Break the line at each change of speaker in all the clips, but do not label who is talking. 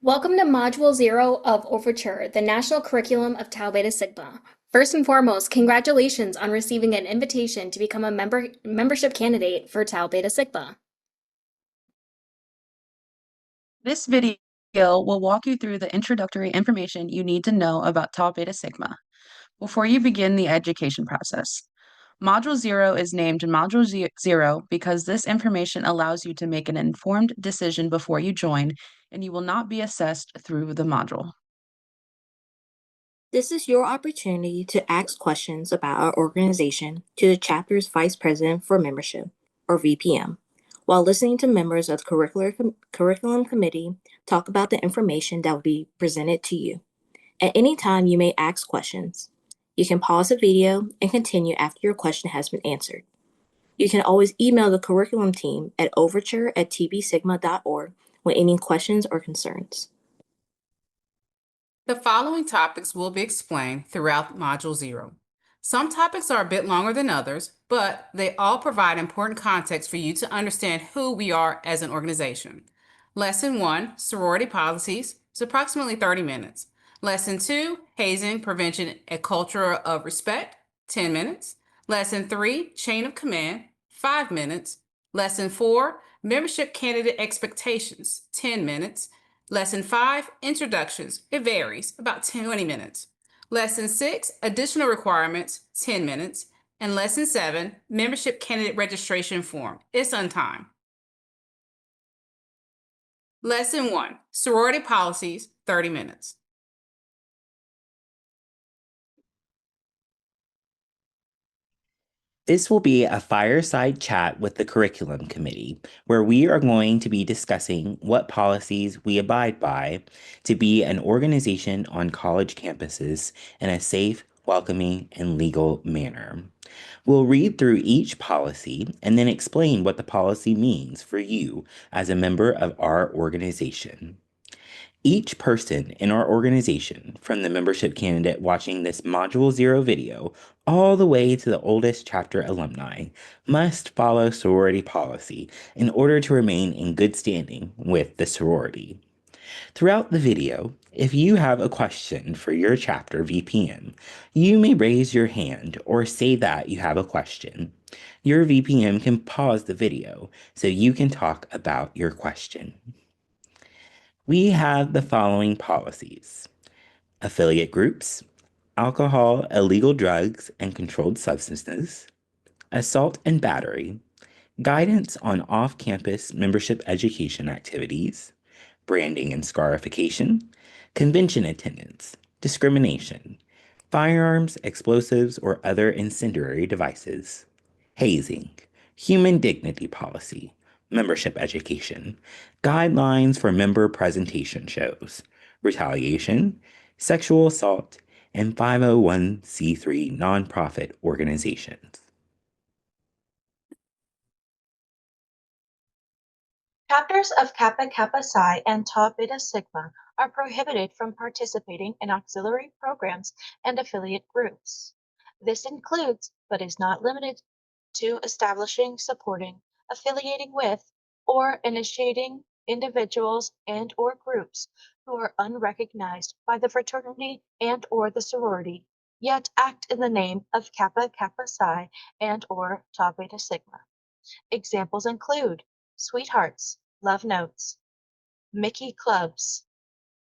Welcome to Module 0 of Overture, the National Curriculum of Tau Beta Sigma. First and foremost, congratulations on receiving an invitation to become a membership candidate for Tau Beta Sigma.
This video will walk you through the introductory information you need to know about Tau Beta Sigma before you begin the education process. Module 0 is named Module 0 because this information allows you to make an informed decision before you join, and you will not be assessed through the module.
This is your opportunity to ask questions about our organization to the chapter's Vice President for Membership, or VPM, while listening to members of the Curriculum Committee talk about the information that will be presented to you. At any time, you may ask questions. You can pause the video and continue after your question has been answered. You can always email the curriculum team at overture@tbsigma.org with any questions or concerns.
The following topics will be explained throughout Module 0. Some topics are a bit longer than others, but they all provide important context for you to understand who we are as an organization. Lesson 1, Sorority Policies, is approximately 30 minutes. Lesson 2, Hazing, Prevention, a Culture of Respect, 10 minutes. Lesson 3, Chain of Command, 5 minutes. Lesson 4, Membership Candidate Expectations, 10 minutes. Lesson 5, Introductions. It varies, about 20 minutes. Lesson 6, Additional Requirements, 10 minutes. And Lesson 7, Membership Candidate Registration Form. It's on time. Lesson 1, Sorority Policies, 30 minutes.
This will be a fireside chat with the Curriculum Committee, where we are going to be discussing what policies we abide by to be an organization on college campuses in a safe, welcoming, and legal manner. We'll read through each policy and then explain what the policy means for you as a member of our organization. Each person in our organization, from the membership candidate watching this Module 0 video all the way to the oldest chapter alumni, must follow sorority policy in order to remain in good standing with the sorority. Throughout the video, if you have a question for your chapter VPM, you may raise your hand or say that you have a question. Your VPM can pause the video so you can talk about your question. We have the following policies: affiliate groups, alcohol, illegal drugs, and controlled substances, assault and battery, guidance on off-campus membership education activities, branding and scarification, convention attendance, discrimination, firearms, explosives, or other incendiary devices, hazing, human dignity policy, membership education, guidelines for member presentation shows, retaliation, sexual assault, and 501c3 nonprofit organizations.
Chapters of Kappa Kappa Psi and Tau Beta Sigma are prohibited from participating in auxiliary programs and affiliate groups. This includes, but is not limited to, establishing, supporting, affiliating with, or initiating individuals and/or groups who are unrecognized by the fraternity and/or the sorority, yet act in the name of Kappa Kappa Psi and/or Tau Beta Sigma. Examples include Sweethearts, Love Notes, Mickey Clubs,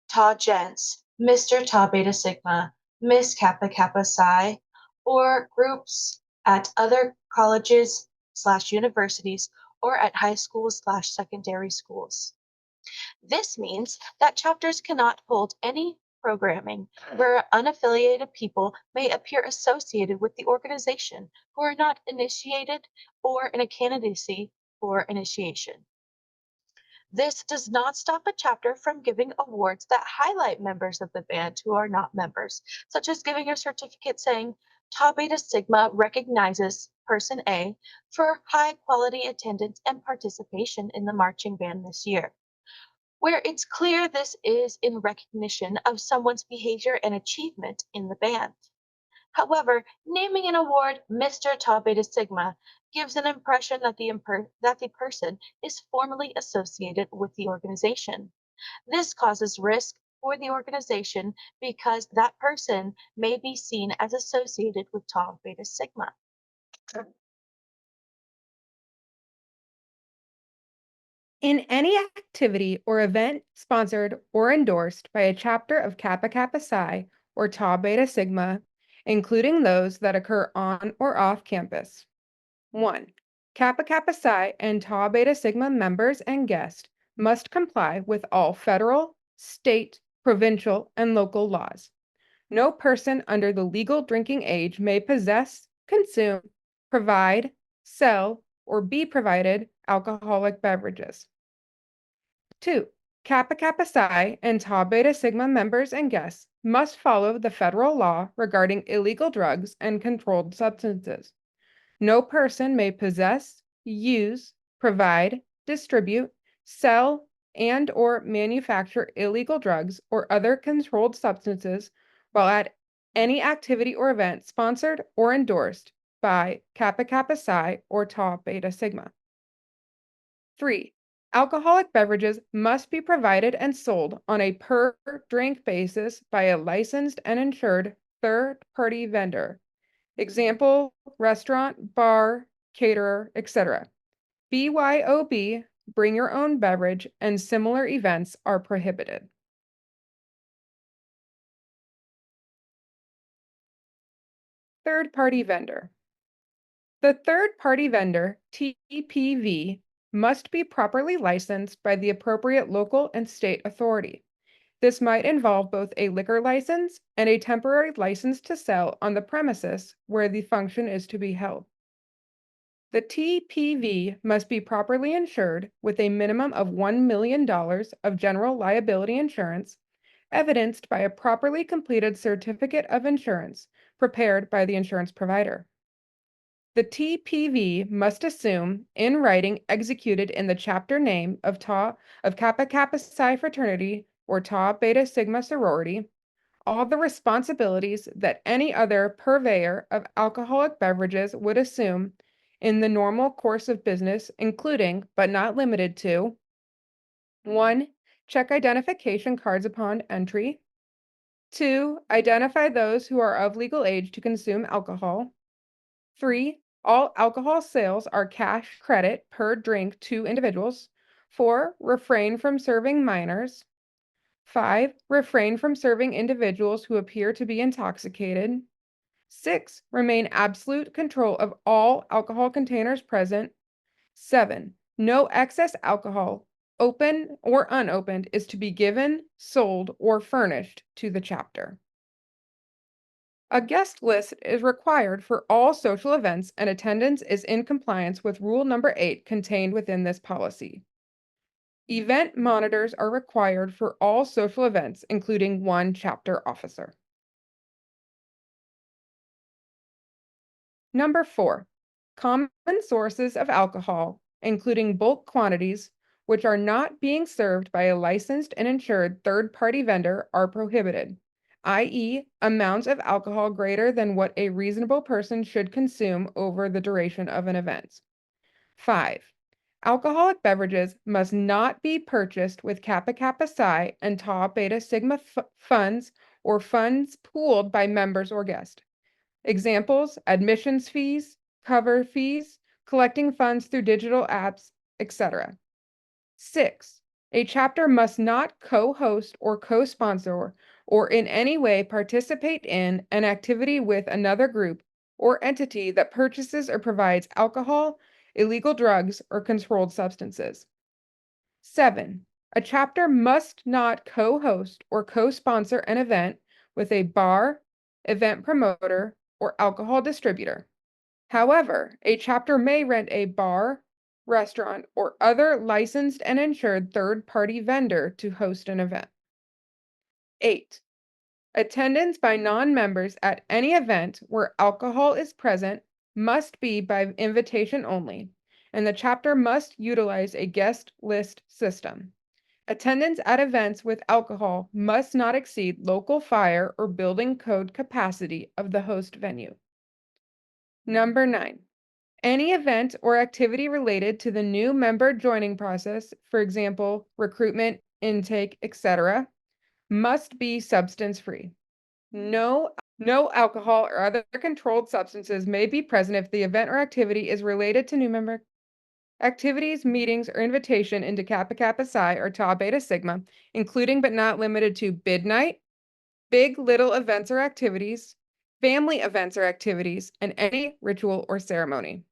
Tau Gents, Mr. Tau Beta Sigma, Miss Kappa Kappa Psi, or groups at other colleges/universities or at high schools/secondary schools. This means that chapters cannot hold any programming where unaffiliated people may appear associated with the organization who are not initiated or in a candidacy for initiation. This does not stop a chapter from giving awards that highlight members of the band who are not members, such as giving a certificate saying Tau Beta Sigma recognizes person A for high quality attendance and participation in the marching band this year. Where it's clear this is in recognition of someone's behavior and achievement in the band. However, naming an award Mr. Tau Beta Sigma gives an impression that the person is formally associated with the organization. This causes risk for the organization because that person may be seen as associated with Tau Beta Sigma.
In any activity or event sponsored or endorsed by a chapter of Kappa Kappa Psi or Tau Beta Sigma, including those that occur on or off campus. 1. Kappa Kappa Psi and Tau Beta Sigma members and guests must comply with all federal, state, provincial, and local laws. No person under the legal drinking age may possess, consume, provide, sell, or be provided alcoholic beverages. 2. Kappa Kappa Psi and Tau Beta Sigma members and guests must follow the federal law regarding illegal drugs and controlled substances. No person may possess, use, provide, distribute, sell, and/or manufacture illegal drugs or other controlled substances while at any activity or event sponsored or endorsed by Kappa Kappa Psi or Tau Beta Sigma. 3. Alcoholic beverages must be provided and sold on a per drink basis by a licensed and insured third-party vendor. Example, restaurant, bar, caterer, etc. BYOB, bring your own beverage, and similar events are prohibited. Third-party vendor. The third-party vendor, TPV, must be properly licensed by the appropriate local and state authority. This might involve both a liquor license and a temporary license to sell on the premises where the function is to be held. The TPV must be properly insured with a minimum of $1 million of general liability insurance, evidenced by a properly completed certificate of insurance prepared by the insurance provider. The TPV must assume, in writing executed in the chapter name of Kappa Kappa Psi fraternity or Tau Beta Sigma sorority, all the responsibilities that any other purveyor of alcoholic beverages would assume in the normal course of business, including, but not limited to: 1. Check identification cards upon entry. 2. Identify those who are of legal age to consume alcohol. 3. All alcohol sales are cash credit per drink to individuals. 4. Refrain from serving minors. 5. Refrain from serving individuals who appear to be intoxicated. 6. Remain absolute control of all alcohol containers present. 7. No excess alcohol, open or unopened, is to be given, sold, or furnished to the chapter. A guest list is required for all social events, and attendance is in compliance with Rule Number 8 contained within this policy. Event monitors are required for all social events, including one chapter officer. Number 4, common sources of alcohol, including bulk quantities, which are not being served by a licensed and insured third-party vendor, are prohibited, i.e., amounts of alcohol greater than what a reasonable person should consume over the duration of an event. 5. Alcoholic beverages must not be purchased with Kappa Kappa Psi and Tau Beta Sigma funds or funds pooled by members or guests. Examples: admissions fees, cover fees, collecting funds through digital apps, etc. 6. A chapter must not co-host or co-sponsor or in any way participate in an activity with another group or entity that purchases or provides alcohol, illegal drugs, or controlled substances. 7. A chapter must not co-host or co-sponsor an event with a bar, event promoter, or alcohol distributor. However, a chapter may rent a bar, restaurant, or other licensed and insured third-party vendor to host an event. 8. Attendance by non-members at any event where alcohol is present must be by invitation only, and the chapter must utilize a guest list system. Attendance at events with alcohol must not exceed local fire or building code capacity of the host venue. Number 9. Any event or activity related to the new member joining process, for example, recruitment, intake, etc., must be substance-free. No alcohol or other controlled substances may be present if the event or activity is related to new member activities, meetings, or invitation into Kappa Kappa Psi or Tau Beta Sigma, including but not limited to bid night, big little events or activities, family events or activities, and any ritual or ceremony.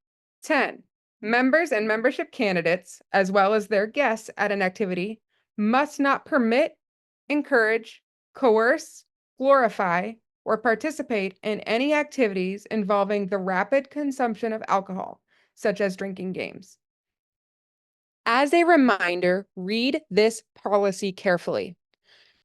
10. Members and membership candidates, as well as their guests at an activity, must not permit, encourage, coerce, glorify, or participate in any activities involving the rapid consumption of alcohol, such as drinking games. As a reminder, read this policy carefully.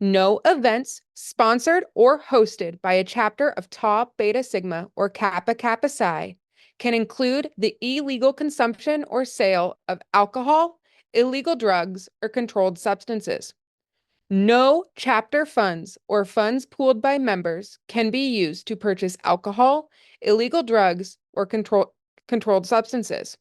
No events sponsored or hosted by a chapter of Tau Beta Sigma or Kappa Kappa Psi can include the illegal consumption or sale of alcohol, illegal drugs, or controlled substances. No chapter funds or funds pooled by members can be used to purchase alcohol, illegal drugs, or controlled substances.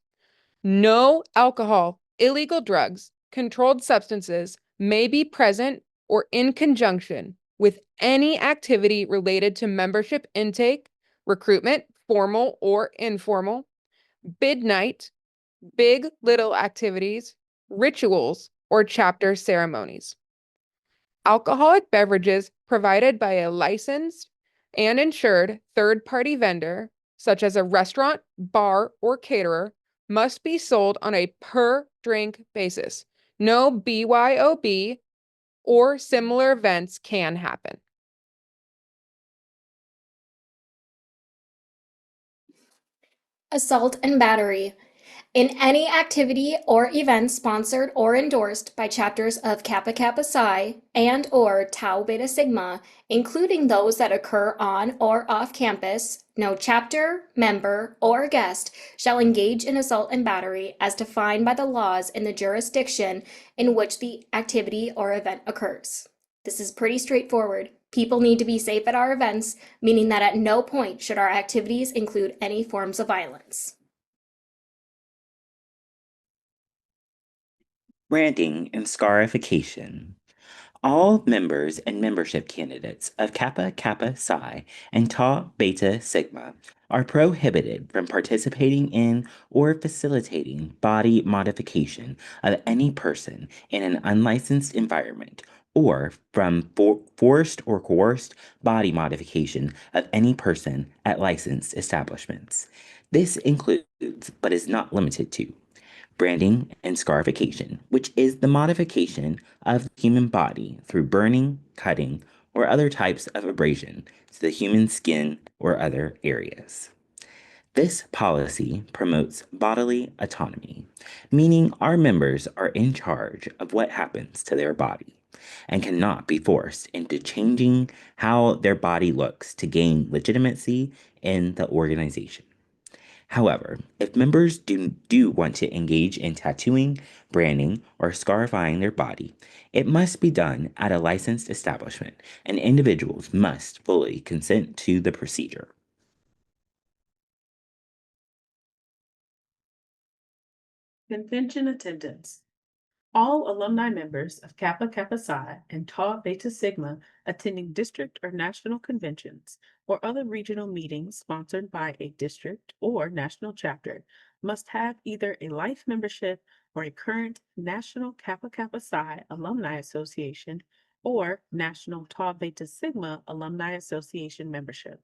No alcohol, illegal drugs, controlled substances may be present or in conjunction with any activity related to membership intake, recruitment, formal or informal, bid night, big little activities, rituals, or chapter ceremonies. Alcoholic beverages provided by a licensed and insured third-party vendor, such as a restaurant, bar, or caterer, must be sold on a per drink basis. No BYOB or similar events can happen.
Assault and battery. In any activity or event sponsored or endorsed by chapters of Kappa Kappa Psi and or Tau Beta Sigma, including those that occur on or off campus, no chapter, member, or guest shall engage in assault and battery as defined by the laws in the jurisdiction in which the activity or event occurs. This is pretty straightforward. People need to be safe at our events, meaning that at no point should our activities include any forms of violence.
Branding and scarification. All members and membership candidates of Kappa Kappa Psi and Tau Beta Sigma are prohibited from participating in or facilitating body modification of any person in an unlicensed environment or from forced or coerced body modification of any person at licensed establishments. This includes, but is not limited to, branding and scarification, which is the modification of the human body through burning, cutting, or other types of abrasion to the human skin or other areas. This policy promotes bodily autonomy, meaning our members are in charge of what happens to their body and cannot be forced into changing how their body looks to gain legitimacy in the organization. However, if members do want to engage in tattooing, branding, or scarifying their body, it must be done at a licensed establishment, and individuals must fully consent to the procedure.
Convention attendance. All alumni members of Kappa Kappa Psi and Tau Beta Sigma attending district or national conventions or other regional meetings sponsored by a district or national chapter must have either a life membership or a current National Kappa Kappa Psi Alumni Association or National Tau Beta Sigma Alumni Association membership.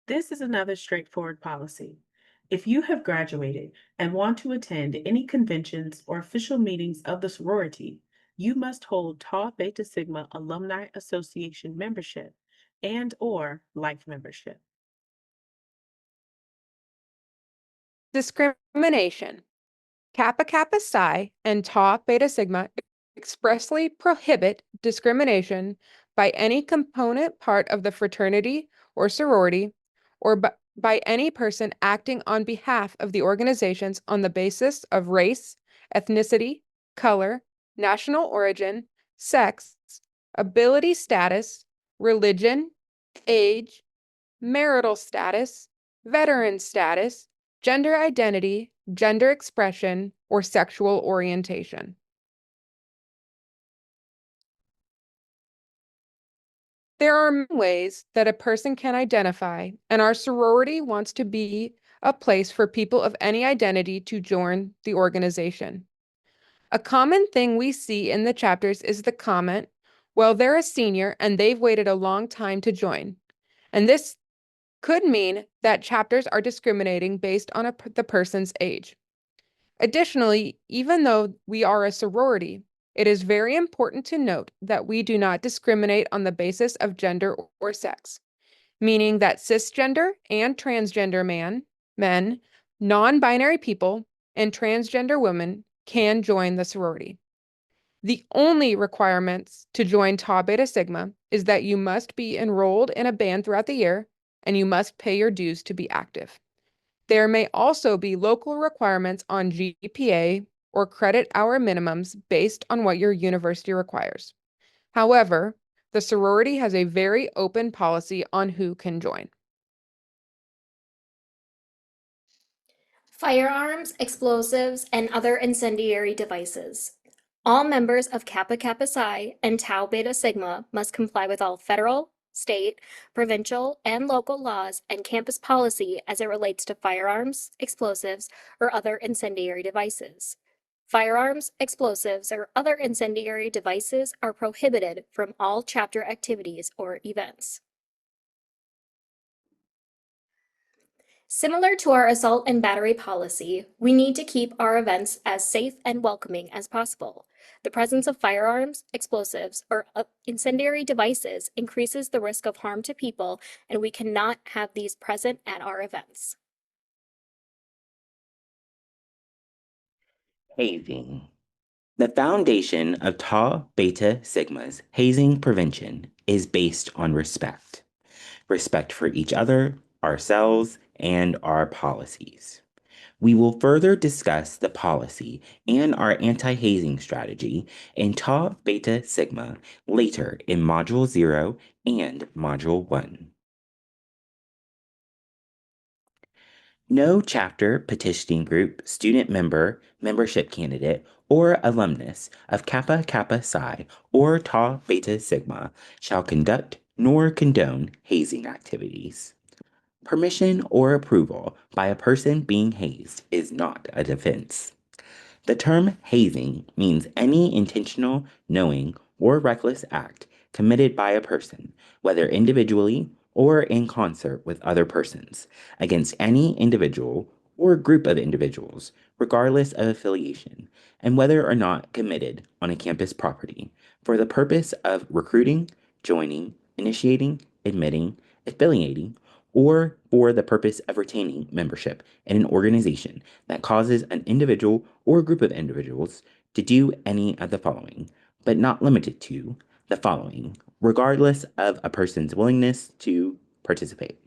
This is another straightforward policy. If you have graduated and want to attend any conventions or official meetings of the sorority, you must hold Tau Beta Sigma Alumni Association membership and or life membership.
Discrimination. Kappa Kappa Psi and Tau Beta Sigma expressly prohibit discrimination by any component part of the fraternity or sorority or by any person acting on behalf of the organizations on the basis of race, ethnicity, color, national origin, sex, ability status, religion, age, marital status, veteran status, gender identity, gender expression, or sexual orientation. There are many ways that a person can identify, and our sorority wants to be a place for people of any identity to join the organization. A common thing we see in the chapters is the comment, well, they're a senior and they've waited a long time to join. And this could mean that chapters are discriminating based on the person's age. Additionally, even though we are a sorority, it is very important to note that we do not discriminate on the basis of gender or sex, meaning that cisgender and transgender men, non-binary people, and transgender women can join the sorority. The only requirements to join Tau Beta Sigma is that you must be enrolled in a band throughout the year and you must pay your dues to be active. There may also be local requirements on GPA or credit hour minimums based on what your university requires. However, the sorority has a very open policy on who can join.
Firearms, explosives, and other incendiary devices. All members of Kappa Kappa Psi and Tau Beta Sigma must comply with all federal, state, provincial, and local laws and campus policy as it relates to firearms, explosives, or other incendiary devices. Firearms, explosives, or other incendiary devices are prohibited from all chapter activities or events. Similar to our assault and battery policy, we need to keep our events as safe and welcoming as possible. The presence of firearms, explosives, or incendiary devices increases the risk of harm to people, and we cannot have these present at our events.
Hazing. The foundation of Tau Beta Sigma's hazing prevention is based on respect. Respect for each other, ourselves, and our policies. We will further discuss the policy and our anti-hazing strategy in Tau Beta Sigma later in Module 0 and Module 1. No chapter, petitioning group, student member, membership candidate, or alumnus of Kappa Kappa Psi or Tau Beta Sigma shall conduct nor condone hazing activities. Permission or approval by a person being hazed is not a defense. The term hazing means any intentional, knowing, or reckless act committed by a person, whether individually or in concert with other persons, against any individual or group of individuals, regardless of affiliation, and whether or not committed on a campus property, for the purpose of recruiting, joining, initiating, admitting, affiliating, or for the purpose of retaining membership in an organization that causes an individual or group of individuals to do any of the following, but not limited to the following, regardless of a person's willingness to participate.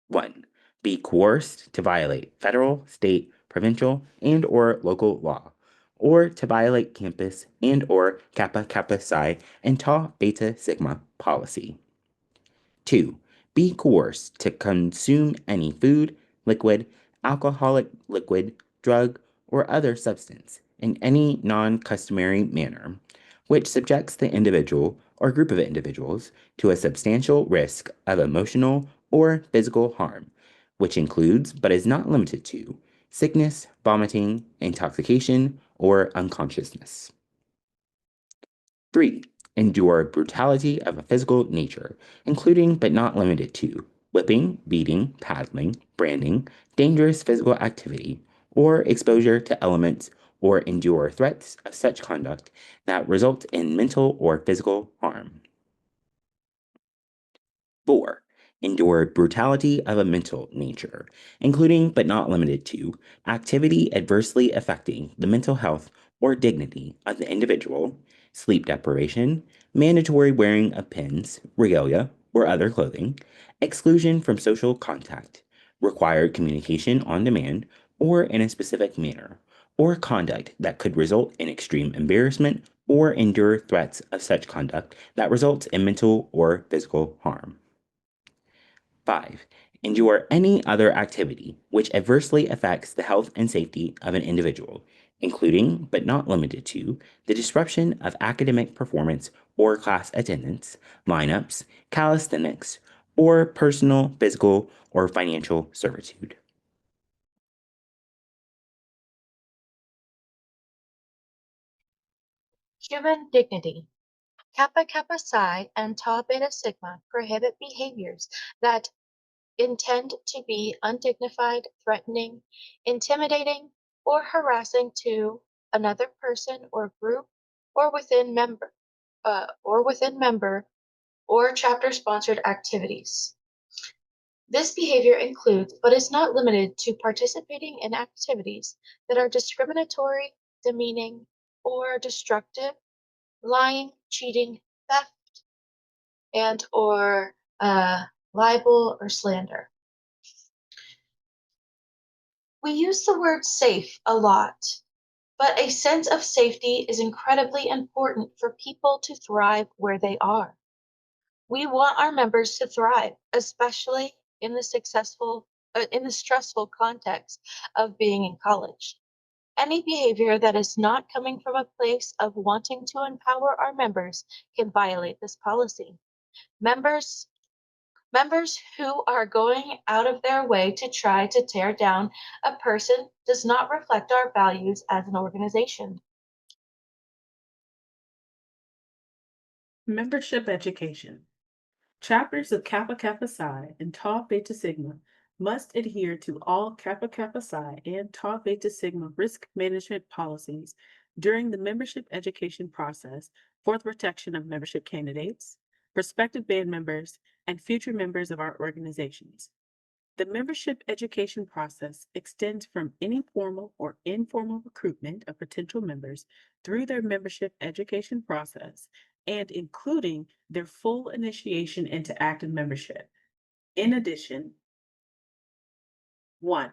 1. Be coerced to violate federal, state, provincial, and or local law, or to violate campus and or Kappa Kappa Psi and Tau Beta Sigma policy. 2. Be coerced to consume any food, liquid, alcoholic liquid, drug, or other substance in any non-customary manner, which subjects the individual or group of individuals to a substantial risk of emotional or physical harm, which includes but is not limited to sickness, vomiting, intoxication, or unconsciousness. 3. Endure brutality of a physical nature, including but not limited to whipping, beating, paddling, branding, dangerous physical activity, or exposure to elements, or endure threats of such conduct that result in mental or physical harm. 4. Endure brutality of a mental nature, including but not limited to activity adversely affecting the mental health or dignity of the individual, sleep deprivation, mandatory wearing of pins, regalia, or other clothing, exclusion from social contact, required communication on demand or in a specific manner, or conduct that could result in extreme embarrassment or endure threats of such conduct that results in mental or physical harm. 5. and/or any other activity which adversely affects the health and safety of an individual, including but not limited to the disruption of academic performance or class attendance, lineups, calisthenics, or personal, physical, or financial servitude.
Human dignity. Kappa Kappa Psi and Tau Beta Sigma prohibit behaviors that intend to be undignified, threatening, intimidating, or harassing to another person or group or within member or chapter sponsored activities. This behavior includes, but is not limited to, participating in activities that are discriminatory, demeaning, or destructive, lying, cheating, theft, and or libel or slander. We use the word safe a lot, but a sense of safety is incredibly important for people to thrive where they are. We want our members to thrive, especially in the stressful context of being in college. Any behavior that is not coming from a place of wanting to empower our members can violate this policy. Members who are going out of their way to try to tear down a person does not reflect our values as an organization.
Membership education. Chapters of Kappa Kappa Psi and Tau Beta Sigma must adhere to all Kappa Kappa Psi and Tau Beta Sigma risk management policies during the membership education process for the protection of membership candidates, prospective band members, and future members of our organizations. The membership education process extends from any formal or informal recruitment of potential members through their membership education process and including their full initiation into active membership. In addition, 1.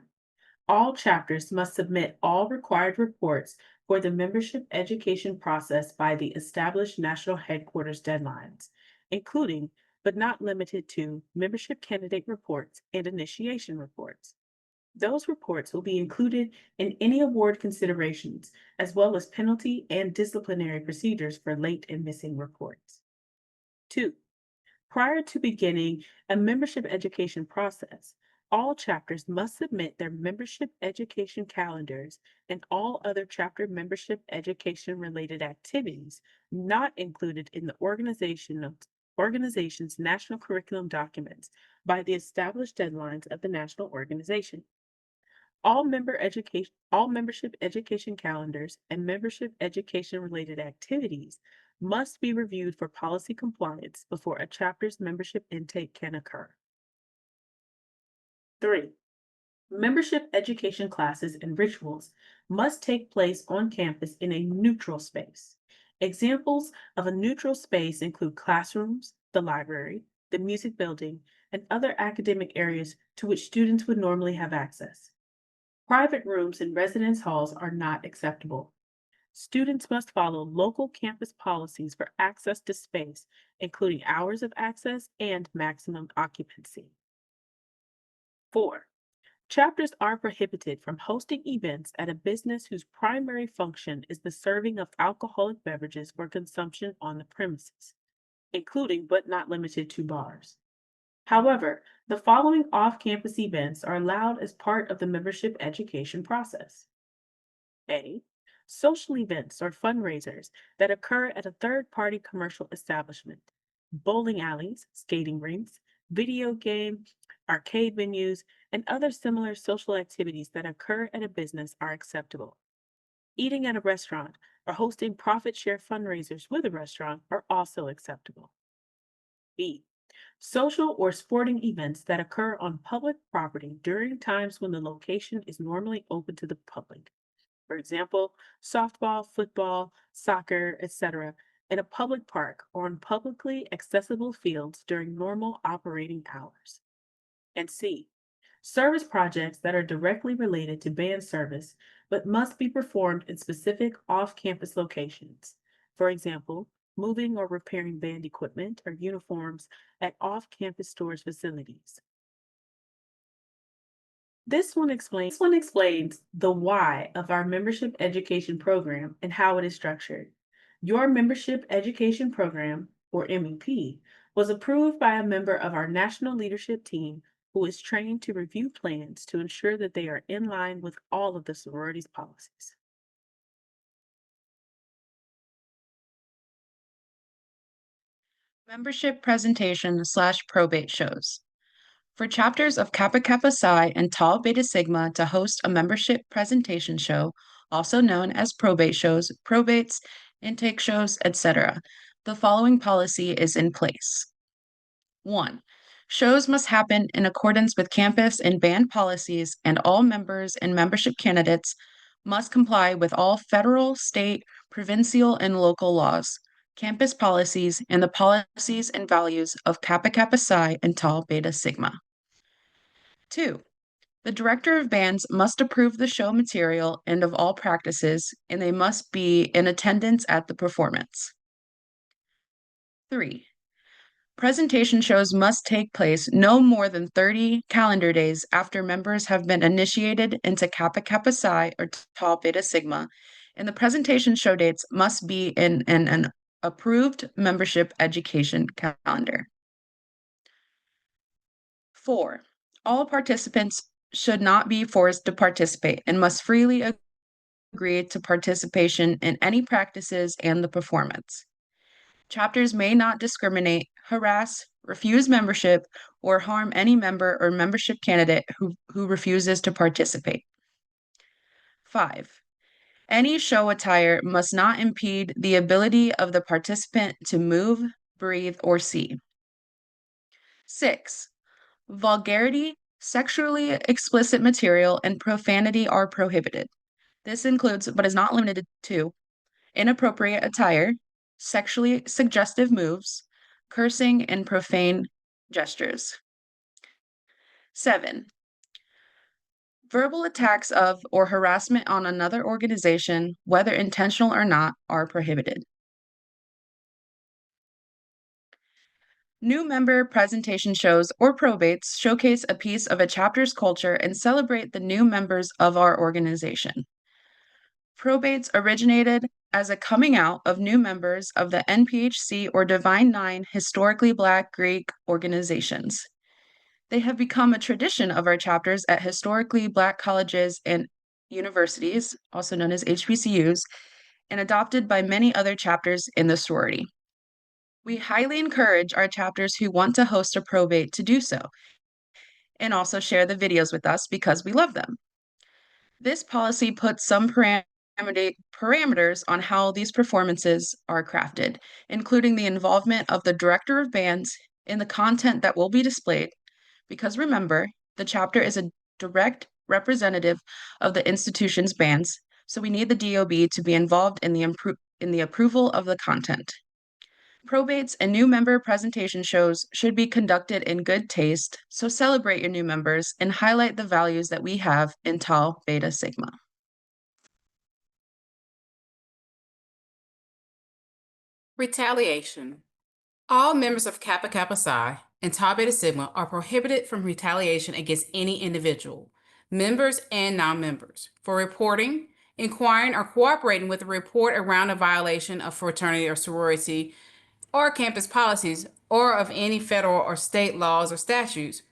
All chapters must submit all required reports for the membership education process by the established national headquarters deadlines, including but not limited to membership candidate reports and initiation reports. Those reports will be included in any award considerations, as well as penalty and disciplinary procedures for late and missing reports. 2. Prior to beginning a membership education process, all chapters must submit their membership education calendars and all other chapter membership education related activities not included in the organization's national curriculum documents by the established deadlines of the national organization. All membership education calendars and membership education related activities must be reviewed for policy compliance before a chapter's membership intake can occur. 3. Membership education classes and rituals must take place on campus in a neutral space. Examples of a neutral space include classrooms, the library, the music building, and other academic areas to which students would normally have access. Private rooms in residence halls are not acceptable. Students must follow local campus policies for access to space, including hours of access and maximum occupancy. 4. Chapters are prohibited from hosting events at a business whose primary function is the serving of alcoholic beverages for consumption on the premises, including but not limited to bars. However, the following off-campus events are allowed as part of the membership education process. A. Social events or fundraisers that occur at a third-party commercial establishment. Bowling alleys, skating rinks, video game, arcade venues, and other similar social activities that occur at a business are acceptable. Eating at a restaurant or hosting profit share fundraisers with a restaurant are also acceptable. B. Social or sporting events that occur on public property during times when the location is normally open to the public. For example, softball, football, soccer, etc., in a public park or on publicly accessible fields during normal operating hours. And C. Service projects that are directly related to band service but must be performed in specific off-campus locations. For example, moving or repairing band equipment or uniforms at off-campus storage facilities. This one explains the why of our membership education program and how it is structured. Your membership education program, or MEP, was approved by a member of our national leadership team who is trained to review plans to ensure that they are in line with all of the sorority's policies. Membership presentation slash probate shows. For chapters of Kappa Kappa Psi and Tau Beta Sigma to host a membership presentation show, also known as probate shows, probates, intake shows, etc., the following policy is in place. 1. Shows must happen in accordance with campus and band policies, and all members and membership candidates must comply with all federal, state, provincial, and local laws, campus policies, and the policies and values of Kappa Kappa Psi and Tau Beta Sigma. 2. The director of bands must approve the show material and of all practices, and they must be in attendance at the performance. 3. Presentation shows must take place no more than 30 calendar days after members have been initiated into Kappa Kappa Psi or Tau Beta Sigma, and the presentation show dates must be in an approved membership education calendar. 4. All participants should not be forced to participate and must freely agree to participation in any practices and the performance. Chapters may not discriminate, harass, refuse membership, or harm any member or membership candidate who refuses to participate. 5. Any show attire must not impede the ability of the participant to move, breathe, or see. 6. Vulgarity, sexually explicit material, and profanity are prohibited. This includes, but is not limited to, inappropriate attire, sexually suggestive moves, cursing, and profane gestures. 7. Verbal attacks of or harassment on another organization, whether intentional or not, are prohibited. New member presentation shows or probates showcase a piece of a chapter's culture and celebrate the new members of our organization. Probates originated as a coming out of new members of the NPHC or Divine Nine historically Black Greek organizations. They have become a tradition of our chapters at historically Black colleges and universities, also known as HBCUs, and adopted by many other chapters in the sorority. We highly encourage our chapters who want to host a probate to do so, and also share the videos with us because we love them. This policy puts some parameters on how these performances are crafted, including the involvement of the director of bands in the content that will be displayed, because remember, the chapter is a direct representative of the institution's bands, so we need the DOB to be involved in the approval of the content. Probates and new member presentation shows should be conducted in good taste, so celebrate your new members and highlight the values that we have in Tau Beta Sigma.
Retaliation. All members of Kappa Kappa Psi and Tau Beta Sigma are prohibited from retaliation against any individual, members and non-members, for reporting, inquiring, or cooperating with a report around a violation of fraternity or sorority or campus policies or of any federal or state laws or statutes.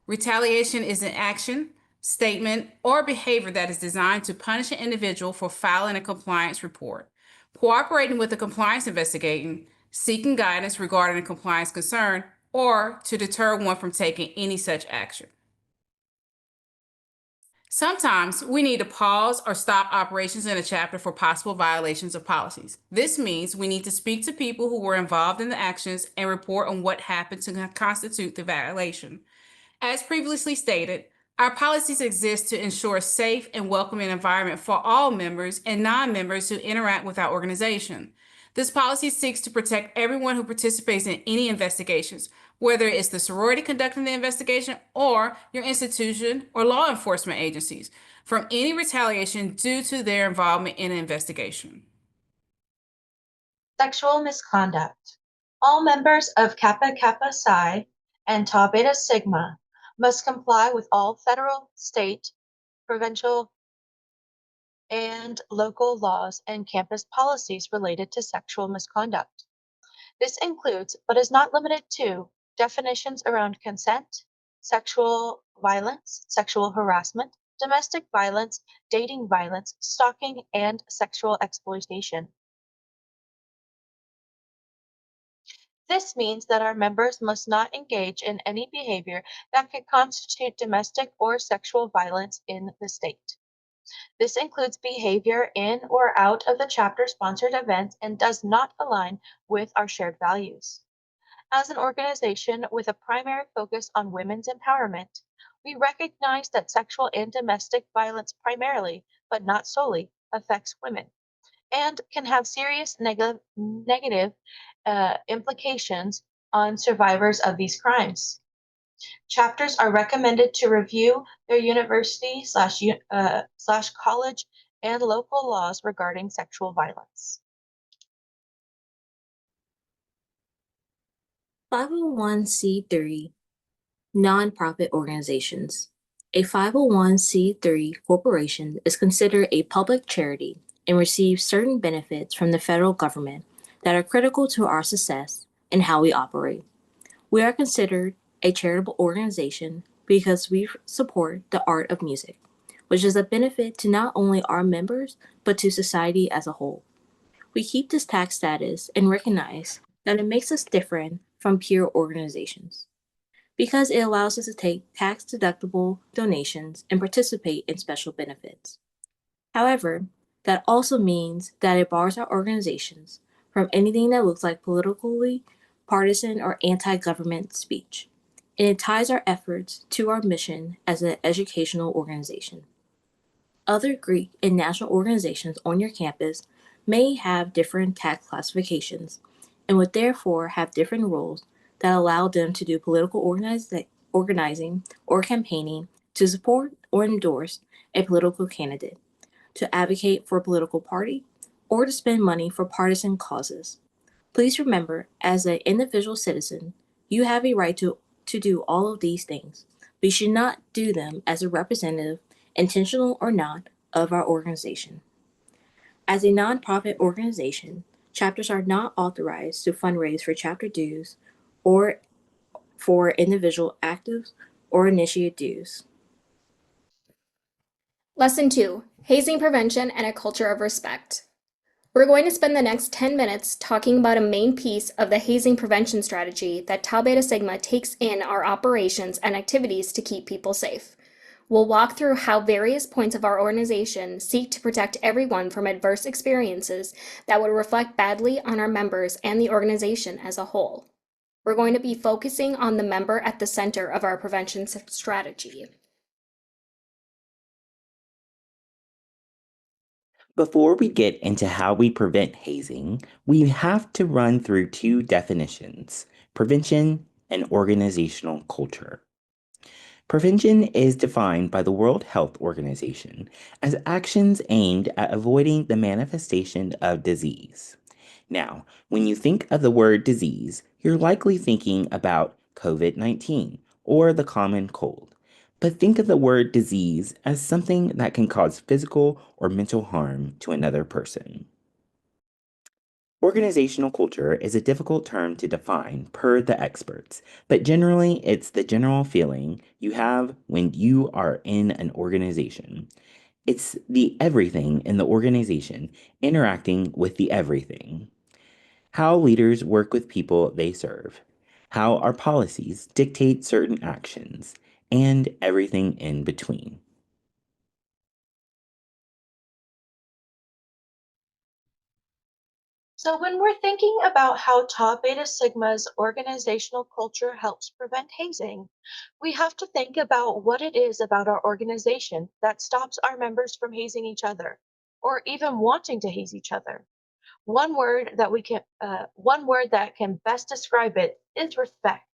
Retaliation is an action, statement, or behavior that is designed to punish an individual for filing a compliance report, cooperating with a compliance investigation, seeking guidance regarding a compliance concern, or to deter one from taking any such action. Sometimes we need to pause or stop operations in a chapter for possible violations of policies. This means we need to speak to people who were involved in the actions and report on what happened to constitute the violation. As previously stated, our policies exist to ensure a safe and welcoming environment for all members and non-members who interact with our organization. This policy seeks to protect everyone who participates in any investigations, whether it's the sorority conducting the investigation or your institution or law enforcement agencies, from any retaliation due to their involvement in an investigation.
Sexual misconduct. All members of Kappa Kappa Psi and Tau Beta Sigma must comply with all federal, state, provincial, and local laws and campus policies related to sexual misconduct. This includes, but is not limited to, definitions around consent, sexual violence, sexual harassment, domestic violence, dating violence, stalking, and sexual exploitation. This means that our members must not engage in any behavior that could constitute domestic or sexual violence in the state. This includes behavior in or out of the chapter-sponsored events and does not align with our shared values. As an organization with a primary focus on women's empowerment, we recognize that sexual and domestic violence primarily, but not solely, affects women and can have serious negative implications on survivors of these crimes. Chapters are recommended to review their university slash college and local laws regarding sexual violence.
501c3 Nonprofit organizations. A 501c3 corporation is considered a public charity and receives certain benefits from the federal government that are critical to our success and how we operate. We are considered a charitable organization because we support the art of music, which is a benefit to not only our members but to society as a whole. We keep this tax status and recognize that it makes us different from peer organizations because it allows us to take tax-deductible donations and participate in special benefits. However, that also means that it bars our organizations from anything that looks like politically partisan or anti-government speech, and it ties our efforts to our mission as an educational organization. Other Greek and national organizations on your campus may have different tax classifications and would therefore have different rules that allow them to do political organizing or campaigning to support or endorse a political candidate, to advocate for a political party, or to spend money for partisan causes. Please remember, as an individual citizen, you have a right to do all of these things, but you should not do them as a representative, intentional or not, of our organization. As a nonprofit organization, chapters are not authorized to fundraise for chapter dues or for individual active or initiate dues.
Lesson 2, Hazing Prevention and a Culture of Respect. We're going to spend the next 10 minutes talking about a main piece of the hazing prevention strategy that Tau Beta Sigma takes in our operations and activities to keep people safe. We'll walk through how various points of our organization seek to protect everyone from adverse experiences that would reflect badly on our members and the organization as a whole. We're going to be focusing on the member at the center of our prevention strategy.
Before we get into how we prevent hazing, we have to run through two definitions: prevention and organizational culture. Prevention is defined by the World Health Organization as actions aimed at avoiding the manifestation of disease. Now, when you think of the word disease, you're likely thinking about COVID-19 or the common cold. But think of the word disease as something that can cause physical or mental harm to another person. Organizational culture is a difficult term to define per the experts, but generally it's the general feeling you have when you are in an organization. It's the everything in the organization interacting with the everything. How leaders work with people they serve, how our policies dictate certain actions, and everything in between.
So when we're thinking about how Tau Beta Sigma's organizational culture helps prevent hazing, we have to think about what it is about our organization that stops our members from hazing each other, or even wanting to haze each other. One word that can best describe it is respect.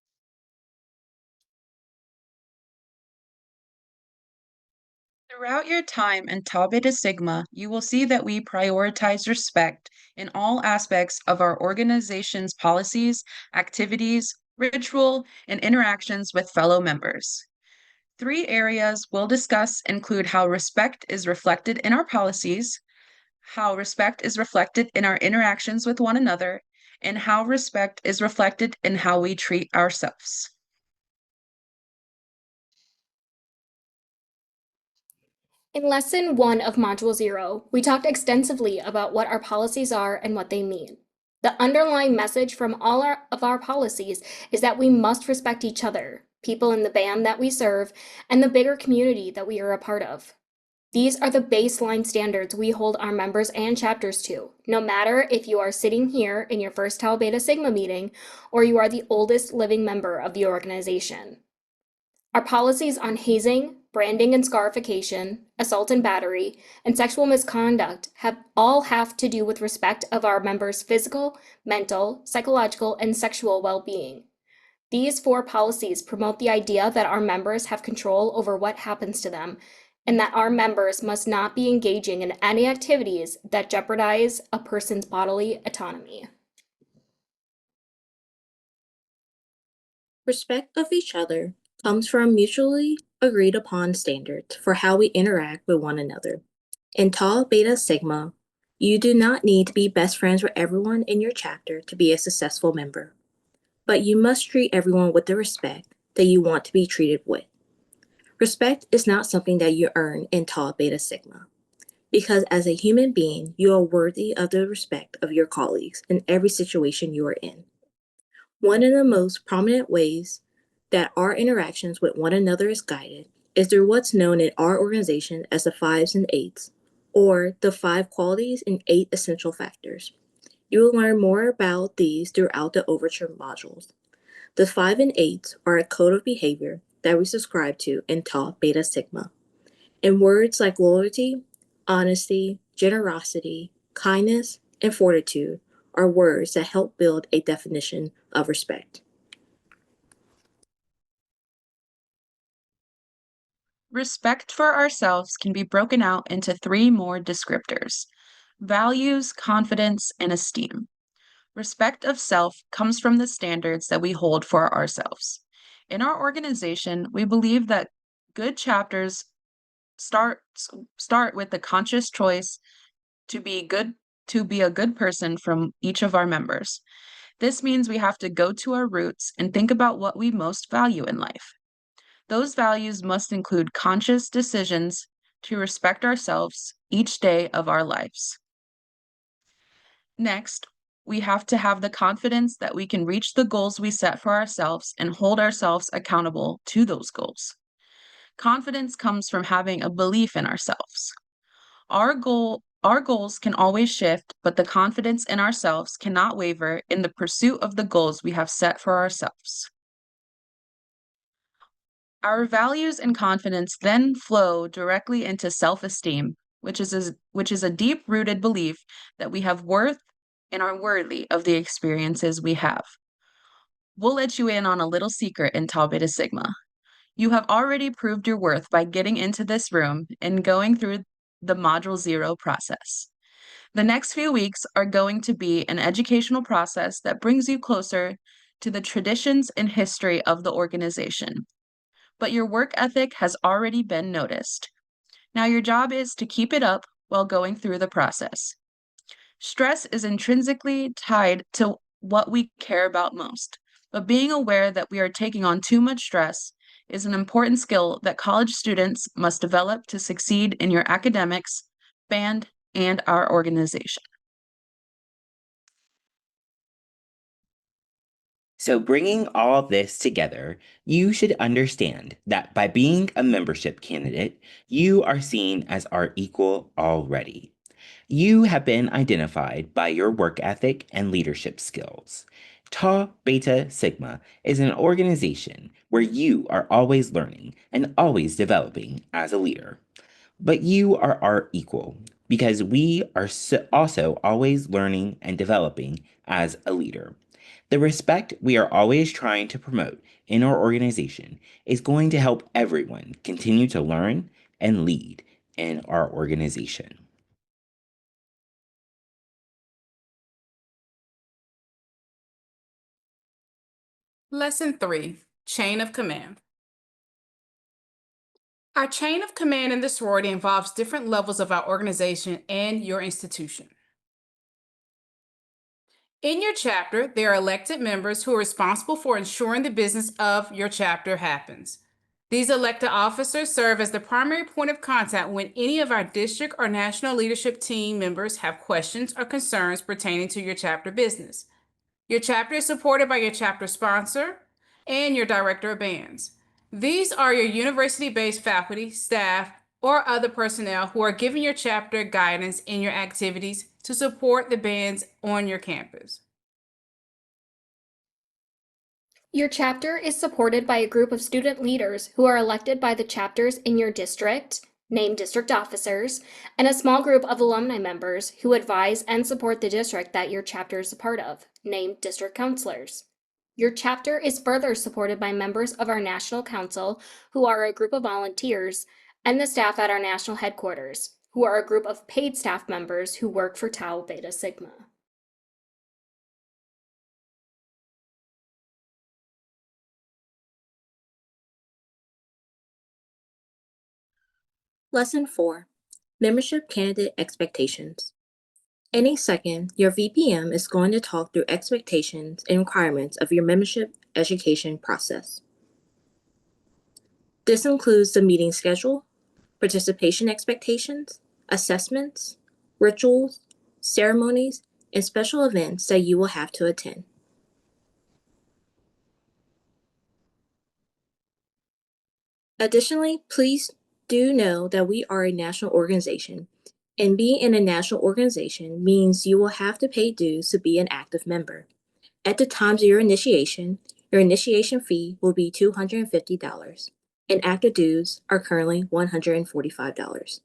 Throughout your time in Tau Beta Sigma, you will see that we prioritize respect in all aspects of our organization's policies, activities, ritual, and interactions with fellow members. 3 areas we'll discuss include how respect is reflected in our policies, how respect is reflected in our interactions with one another, and how respect is reflected in how we treat ourselves.
In Lesson 1 of Module 0, we talked extensively about what our policies are and what they mean. The underlying message from all of our policies is that we must respect each other, people in the band that we serve, and the bigger community that we are a part of. These are the baseline standards we hold our members and chapters to, no matter if you are sitting here in your first Tau Beta Sigma meeting or you are the oldest living member of the organization. Our policies on hazing, branding and scarification, assault and battery, and sexual misconduct all have to do with respect of our members' physical, mental, psychological, and sexual well-being. These 4 policies promote the idea that our members have control over what happens to them, and that our members must not be engaging in any activities that jeopardize a person's bodily autonomy.
Respect of each other comes from mutually agreed upon standards for how we interact with one another. In Tau Beta Sigma, you do not need to be best friends with everyone in your chapter to be a successful member, but you must treat everyone with the respect that you want to be treated with. Respect is not something that you earn in Tau Beta Sigma, because as a human being, you are worthy of the respect of your colleagues in every situation you are in. One of the most prominent ways that our interactions with one another is guided is through what's known in our organization as the 5s and 8s, or the 5 qualities and 8 essential factors. You will learn more about these throughout the Overture modules. The 5 and 8s are a code of behavior that we subscribe to in Tau Beta Sigma. And words like loyalty, honesty, generosity, kindness, and fortitude are words that help build a definition of respect.
Respect for ourselves can be broken out into 3 more descriptors: values, confidence, and esteem. Respect of self comes from the standards that we hold for ourselves. In our organization, we believe that good chapters start with the conscious choice to be a good person from each of our members. This means we have to go to our roots and think about what we most value in life. Those values must include conscious decisions to respect ourselves each day of our lives. Next, we have to have the confidence that we can reach the goals we set for ourselves and hold ourselves accountable to those goals. Confidence comes from having a belief in ourselves. Our goals can always shift, but the confidence in ourselves cannot waver in the pursuit of the goals we have set for ourselves. Our values and confidence then flow directly into self-esteem, which is a deep-rooted belief that we have worth and are worthy of the experiences we have. We'll let you in on a little secret in Tau Beta Sigma. You have already proved your worth by getting into this room and going through the Module 0 process. The next few weeks are going to be an educational process that brings you closer to the traditions and history of the organization. But your work ethic has already been noticed. Now your job is to keep it up while going through the process. Stress is intrinsically tied to what we care about most, but being aware that we are taking on too much stress is an important skill that college students must develop to succeed in your academics, band, and our organization.
So, bringing all this together, you should understand that by being a membership candidate, you are seen as our equal already. You have been identified by your work ethic and leadership skills. Tau Beta Sigma is an organization where you are always learning and always developing as a leader. But you are our equal because we are also always learning and developing as a leader. The respect we are always trying to promote in our organization is going to help everyone continue to learn and lead in our organization.
Lesson 3, Chain of Command. Our chain of command in the sorority involves different levels of our organization and your institution. In your chapter, there are elected members who are responsible for ensuring the business of your chapter happens. These elected officers serve as the primary point of contact when any of our district or national leadership team members have questions or concerns pertaining to your chapter business. Your chapter is supported by your chapter sponsor and your director of bands. These are your university-based faculty, staff, or other personnel who are giving your chapter guidance in your activities to support the bands on your campus.
Your chapter is supported by a group of student leaders who are elected by the chapters in your district, named district officers, and a small group of alumni members who advise and support the district that your chapter is a part of, named district counselors. Your chapter is further supported by members of our National Council, who are a group of volunteers, and the staff at our national headquarters, who are a group of paid staff members who work for Tau Beta Sigma.
Lesson 4, Membership Candidate Expectations. In a second, your VPM is going to talk through expectations and requirements of your membership education process. This includes the meeting schedule, participation expectations, assessments, rituals, ceremonies, and special events that you will have to attend. Additionally, please do know that we are a national organization, and being in a national organization means you will have to pay dues to be an active member. At the time of your initiation fee will be $250, and active dues are currently $145.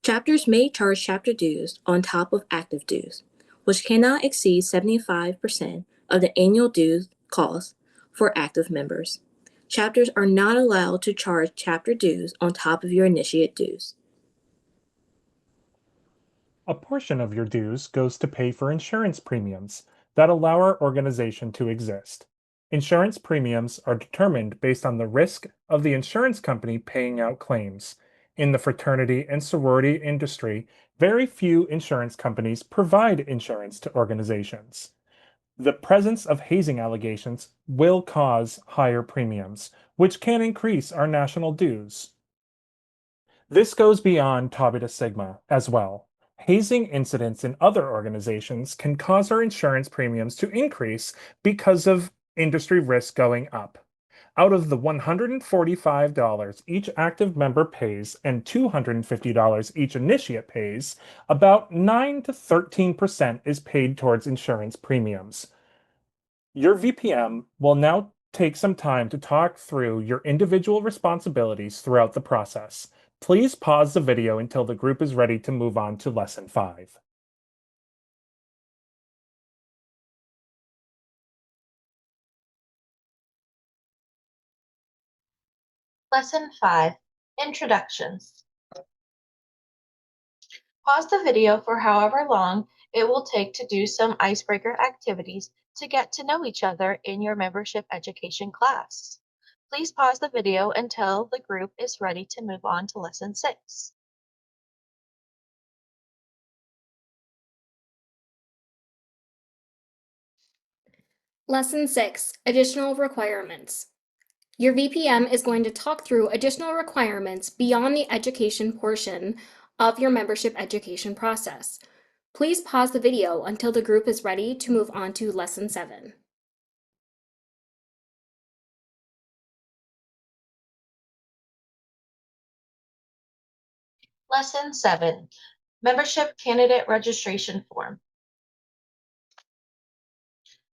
Chapters may charge chapter dues on top of active dues, which cannot exceed 75% of the annual dues cost for active members. Chapters are not allowed to charge chapter dues on top of your initiate dues.
A portion of your dues goes to pay for insurance premiums that allow our organization to exist. Insurance premiums are determined based on the risk of the insurance company paying out claims. In the fraternity and sorority industry, very few insurance companies provide insurance to organizations. The presence of hazing allegations will cause higher premiums, which can increase our national dues. This goes beyond Tau Beta Sigma as well. Hazing incidents in other organizations can cause our insurance premiums to increase because of industry risk going up. Out of the $145 each active member pays and $250 each initiate pays, about 9 to 13% is paid towards insurance premiums. Your VPM will now take some time to talk through your individual responsibilities throughout the process. Please pause the video until the group is ready to move on to Lesson 5.
Lesson 5, Introductions. Pause the video for however long it will take to do some icebreaker activities to get to know each other in your membership education class. Please pause the video until the group is ready to move on to Lesson 6.
Lesson 6, Additional Requirements. Your VPM is going to talk through additional requirements beyond the education portion of your membership education process. Please pause the video until the group is ready to move on to Lesson 7.
Lesson 7, Membership Candidate Registration Form.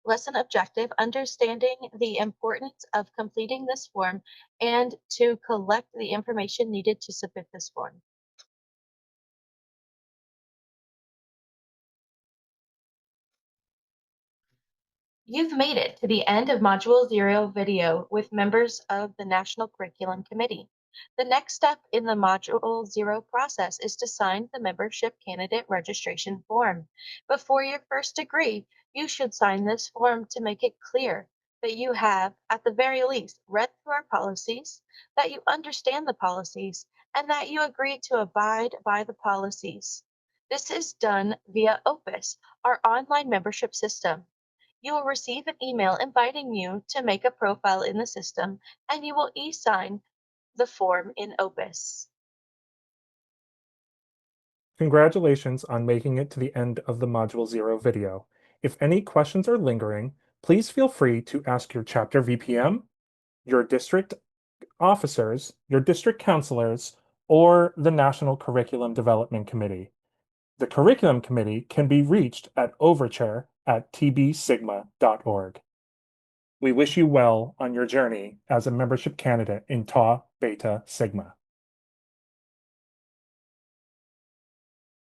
Lesson objective, understanding the importance of completing this form and to collect the information needed to submit this form. You've made it to the end of Module 0 video with members of the National Curriculum Committee. The next step in the Module 0 process is to sign the Membership Candidate Registration Form. Before your first degree, you should sign this form to make it clear that you have, at the very least, read through our policies, that you understand the policies, and that you agree to abide by the policies. This is done via Opus, our online membership system. You will receive an email inviting you to make a profile in the system, and you will e-sign the form in Opus.
Congratulations on making it to the end of the Module 0 video. If any questions are lingering, please feel free to ask your chapter VPM, your district officers, your district counselors, or the National Curriculum Development Committee. The Curriculum Committee can be reached at overture@tbsigma.org. We wish you well on your journey as a membership candidate in Tau Beta Sigma.